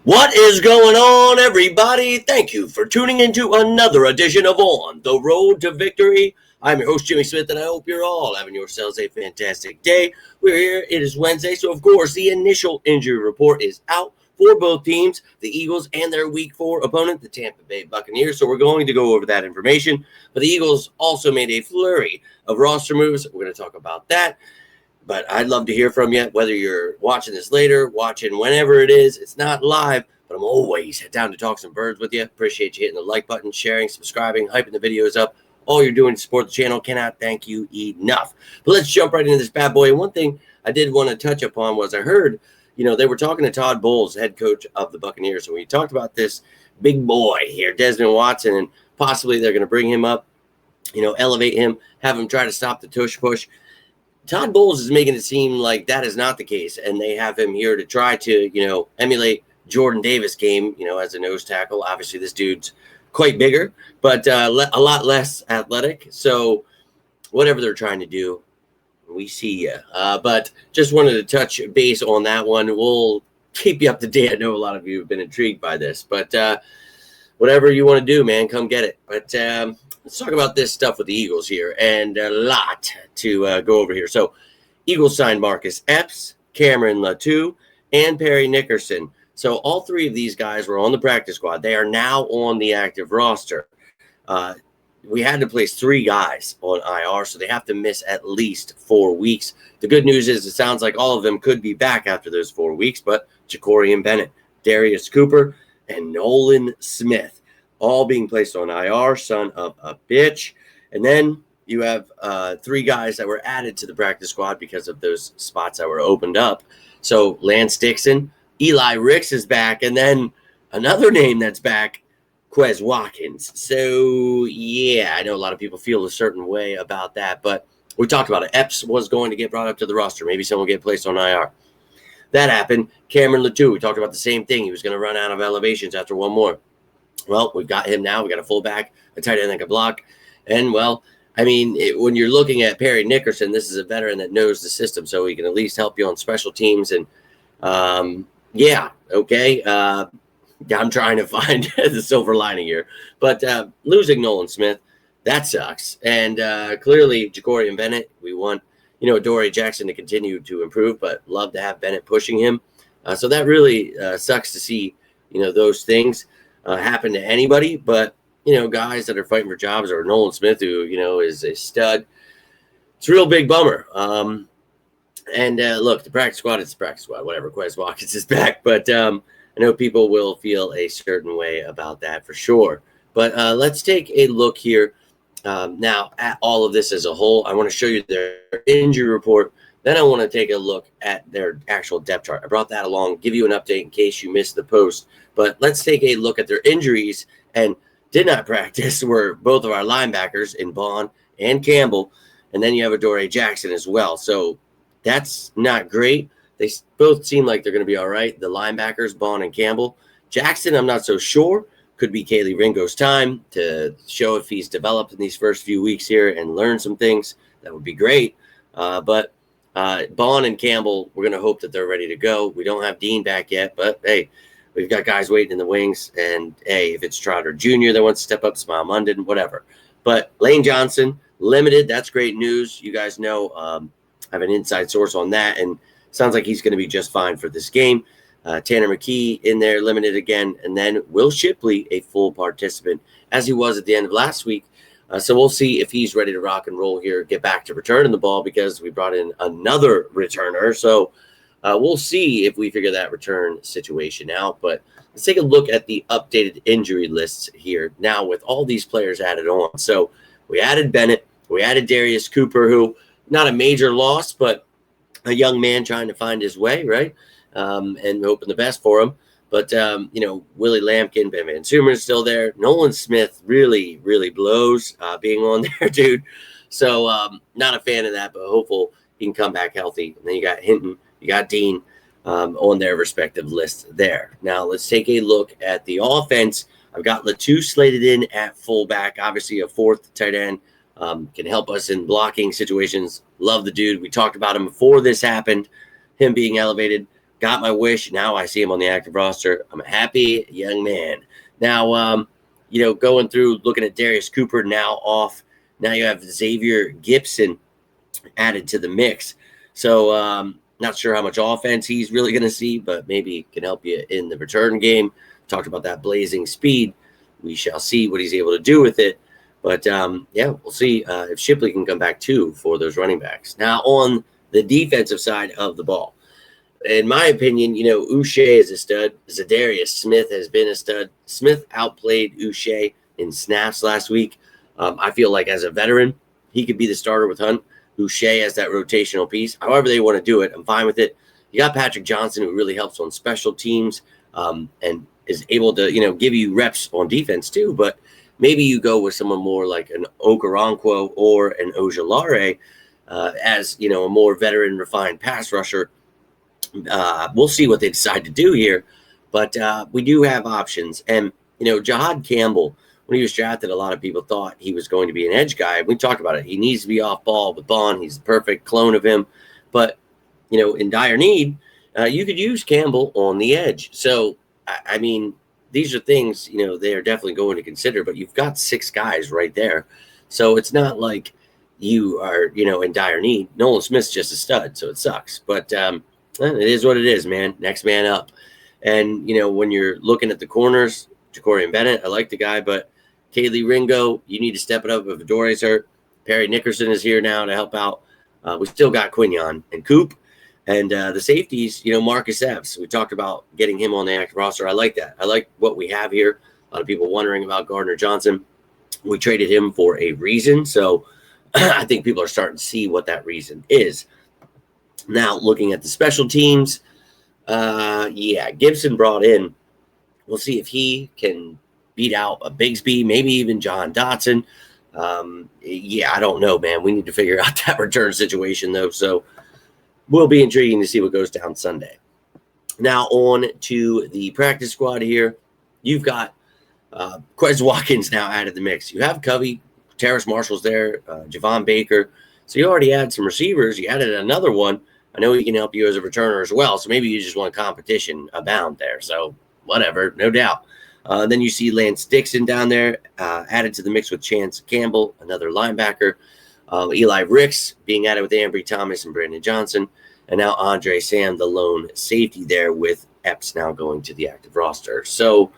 What is going on, everybody? Thank you for tuning into another edition of On the Road to Victory. I'm your host, Jimmy Smith, and I hope you're all having yourselves a fantastic day. We're here. It is Wednesday, so of course, the initial injury report is out for both teams, the Eagles and their Week 4 opponent, the Tampa Bay Buccaneers. So we're going to go over that information. But the Eagles also made a flurry of roster moves. We're going to talk about that. But I'd love to hear from you, whether you're watching this later, watching whenever it is. It's not live, but I'm always down to talk some birds with you. Appreciate you hitting the like button, sharing, subscribing, hyping the videos up. All you're doing to support the channel. Cannot thank you enough. But let's jump right into this bad boy. And one thing I did want to touch upon was I heard, they were talking to Todd Bowles, head coach of the Buccaneers. And we talked about this big boy here, Desmond Watson, and possibly they're going to bring him up, elevate him, have him try to stop the tush push. Todd Bowles is making it seem like that is not the case, and they have him here to try to, emulate Jordan Davis' game, as a nose tackle. Obviously, this dude's quite bigger, but a lot less athletic. So whatever they're trying to do, we see you. But just wanted to touch base on that one. We'll keep you up to date. I know a lot of you have been intrigued by this, but whatever you want to do, man, come get it. But let's talk about this stuff with the Eagles here, and a lot to go over here. So Eagles signed Marcus Epps, Cameron Latu, and Perry Nickerson. So all three of these guys were on the practice squad. They are now on the active roster. We had to place 3 guys on IR, so they have to miss at least 4 weeks. The good news is it sounds like all of them could be back after those 4 weeks, but Jacorian Bennett, Darius Cooper, and Nolan Smith all being placed on IR, son of a bitch. And then you have 3 guys that were added to the practice squad because of those spots that were opened up. So Lance Dixon, Eli Ricks is back, and then another name that's back, Quez Watkins. So, yeah, I know a lot of people feel a certain way about that, but we talked about it. Epps was going to get brought up to the roster. Maybe someone will get placed on IR. That happened. Cameron Latu, we talked about the same thing. He was going to run out of elevations after one more. Well, we've got him now. We got a fullback, a tight end that can block. And, well, when you're looking at Perry Nickerson, this is a veteran that knows the system, so he can at least help you on special teams. And, okay. I'm trying to find the silver lining here. But losing Nolan Smith, that sucks. And clearly, Jacorian Bennett, we want, Adoree Jackson to continue to improve, but love to have Bennett pushing him. So that really sucks to see, those things happen to anybody. But, guys that are fighting for jobs, or Nolan Smith, who, is a stud, it's a real big bummer. And look, the practice squad is the practice squad, whatever. Quez Watkins is back. But I know people will feel a certain way about that for sure. But let's take a look here now at all of this as a whole. I want to show you their injury report. Then I want to take a look at their actual depth chart. I brought that along, give you an update in case you missed the post. But let's take a look at their injuries. And did not practice were both of our linebackers in Bond and Campbell. And then you have Adoree Jackson as well. So that's not great. They both seem like they're going to be all right. The linebackers, Bond and Campbell. Jackson, I'm not so sure. Could be Kaylee Ringo's time to show if he's developed in these first few weeks here and learn some things. That would be great. But Bond and Campbell, we're going to hope that they're ready to go. We don't have Dean back yet, but, hey, we've got guys waiting in the wings. And, hey, if it's Trotter Jr. that wants to step up, Smile Munden, whatever. But Lane Johnson, limited. That's great news. You guys know I have an inside source on that, and sounds like he's going to be just fine for this game. Tanner McKee in there, limited again. And then Will Shipley, a full participant, as he was at the end of last week. So we'll see if he's ready to rock and roll here, get back to returning the ball, because we brought in another returner. So we'll see if we figure that return situation out. But let's take a look at the updated injury lists here now with all these players added on. So we added Bennett. We added Darius Cooper, who not a major loss, but a young man trying to find his way, right? And hoping the best for him. But, Willie Lampkin, Ben Van Sumer is still there. Nolan Smith really, really blows being on there, dude. So not a fan of that, but hopeful he can come back healthy. And then you got Hinton, you got Dean on their respective lists there. Now let's take a look at the offense. I've got Latu slated in at fullback, obviously a fourth tight end. Can help us in blocking situations. Love the dude. We talked about him before this happened, him being elevated. got my wish. Now I see him on the active roster. I'm a happy young man. Now, going through, looking at Darius Cooper now off. Now you have Xavier Gibson added to the mix. So not sure how much offense he's really going to see, but maybe can help you in the return game. Talked about that blazing speed. We shall see what he's able to do with it. But, we'll see if Shipley can come back, too, for those running backs. Now, on the defensive side of the ball, in my opinion, Uche is a stud. Zadarius Smith has been a stud. Smith outplayed Uche in snaps last week. I feel like as a veteran, he could be the starter with Hunt. Uche has that rotational piece. However they want to do it, I'm fine with it. You got Patrick Johnson, who really helps on special teams and is able to, give you reps on defense too. But maybe you go with someone more like an Okoronkwo or an Ojulari as, a more veteran, refined pass rusher. We'll see what they decide to do here. But we do have options. And, Jahad Campbell, when he was drafted, a lot of people thought he was going to be an edge guy. We talked about it. He needs to be off ball with Bond. He's the perfect clone of him. But, in dire need, you could use Campbell on the edge. So, I mean, these are things, they are definitely going to consider. But you've got 6 guys right there. So it's not like you are, in dire need. Nolan Smith's just a stud, so it sucks. But it is what it is, man. Next man up. And, when you're looking at the corners, Jacorian Bennett, I like the guy, but Kaylee Ringo, you need to step it up if Adore's hurt. Perry Nickerson is here now to help out. We still got Quignon and Coop. And the safeties, Marcus Epps. We talked about getting him on the active roster. I like that. I like what we have here. A lot of people wondering about Gardner Johnson. We traded him for a reason. So I think people are starting to see what that reason is. Now, looking at the special teams, Gibson brought in. We'll see if he can beat out a Bigsby, maybe even John Dotson. I don't know, man. We need to figure out that return situation, though. So will be intriguing to see what goes down Sunday. Now on to the practice squad here. You've got Quez Watkins now added the mix. You have Covey, Terrace Marshall's there, Javon Baker. So you already had some receivers. You added another one. I know he can help you as a returner as well. So maybe you just want competition abound there. So whatever, no doubt. Then you see Lance Dixon down there, added to the mix with Chance Campbell, another linebacker. Eli Ricks being added with Ambry Thomas and Brandon Johnson. And now Andre Sam, the lone safety there, with Epps now going to the active roster. So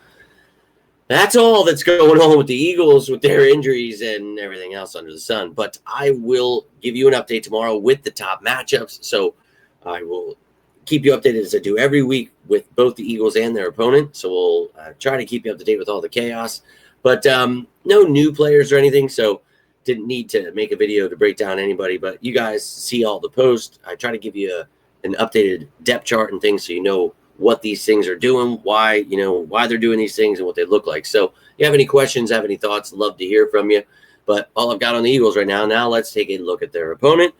that's all that's going on with the Eagles with their injuries and everything else under the sun. But I will give you an update tomorrow with the top matchups. So I will keep you updated as I do every week with both the Eagles and their opponent. So we'll try to keep you up to date with all the chaos. But no new players or anything, so didn't need to make a video to break down anybody. But you guys see all the posts. I try to give you an updated depth chart and things so you know what these things are doing, why they're doing these things and what they look like. So if you have any questions, have any thoughts, love to hear from you. But all I've got on the Eagles right now. Now let's take a look at their opponent,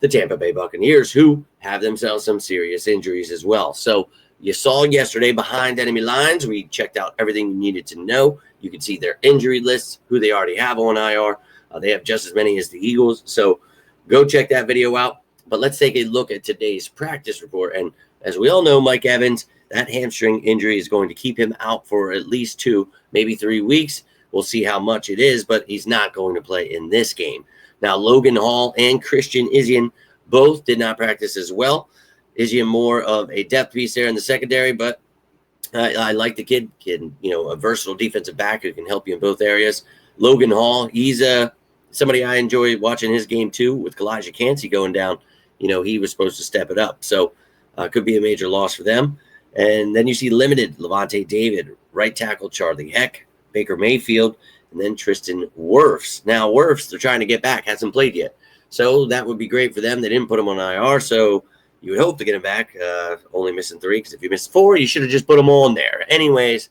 the Tampa Bay Buccaneers, who have themselves some serious injuries as well. So you saw yesterday behind enemy lines, we checked out everything you needed to know. You can see their injury lists, who they already have on IR. They have just as many as the Eagles. So go check that video out. But let's take a look at today's practice report. And as we all know, Mike Evans, that hamstring injury is going to keep him out for at least 2, maybe 3 weeks. We'll see how much it is, but he's not going to play in this game. Now, Logan Hall and Christian Izien both did not practice as well. Izien more of a depth piece there in the secondary, but I like the kid, a versatile defensive back who can help you in both areas. Logan Hall, he's somebody I enjoy watching his game too with Kalijah Cansey going down. He was supposed to step it up. So could be a major loss for them. And then you see limited Levante David, right tackle Charlie Heck, Baker Mayfield, and then Tristan Wirfs. Now, Wirfs, they're trying to get back, hasn't played yet. So that would be great for them. They didn't put him on IR, so you would hope to get him back, only missing 3, because if you missed 4, you should have just put him on there. Anyways,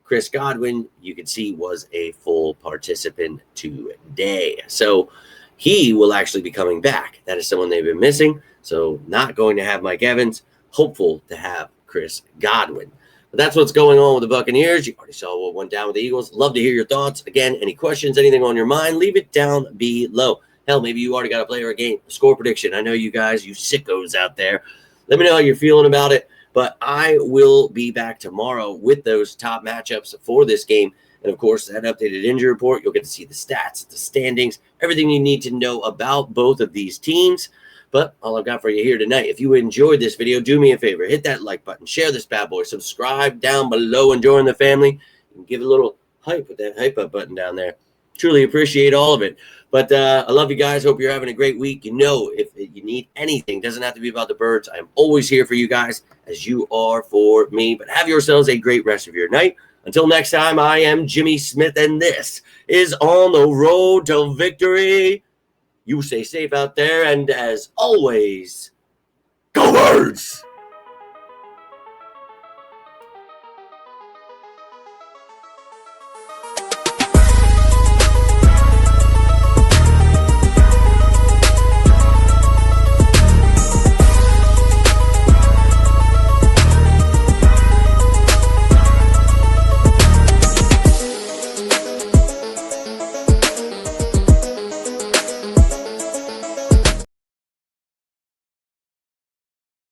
Chris Godwin, you can see, was a full participant today. So he will actually be coming back. That is someone they've been missing. So not going to have Mike Evans. Hopeful to have Chris Godwin. But that's what's going on with the Buccaneers. You already saw what went down with the Eagles. Love to hear your thoughts. Again, any questions, anything on your mind, leave it down below. Hell, maybe you already got a player, a game, a score prediction. I know you guys, you sickos out there. Let me know how you're feeling about it. But I will be back tomorrow with those top matchups for this game. And of course, that updated injury report, you'll get to see the stats, the standings, everything you need to know about both of these teams. But all I've got for you here tonight, if you enjoyed this video, do me a favor, hit that like button, share this bad boy, subscribe down below and join the family, and give it a little hype with that hype up button down there. Truly appreciate all of it. But I love you guys. Hope you're having a great week. You know, if you need anything, doesn't have to be about the birds. I'm always here for you guys, as you are for me. But have yourselves a great rest of your night. Until next time, I am Jimmy Smith, and this is On the Road to Victory. You stay safe out there, and as always, go Birds!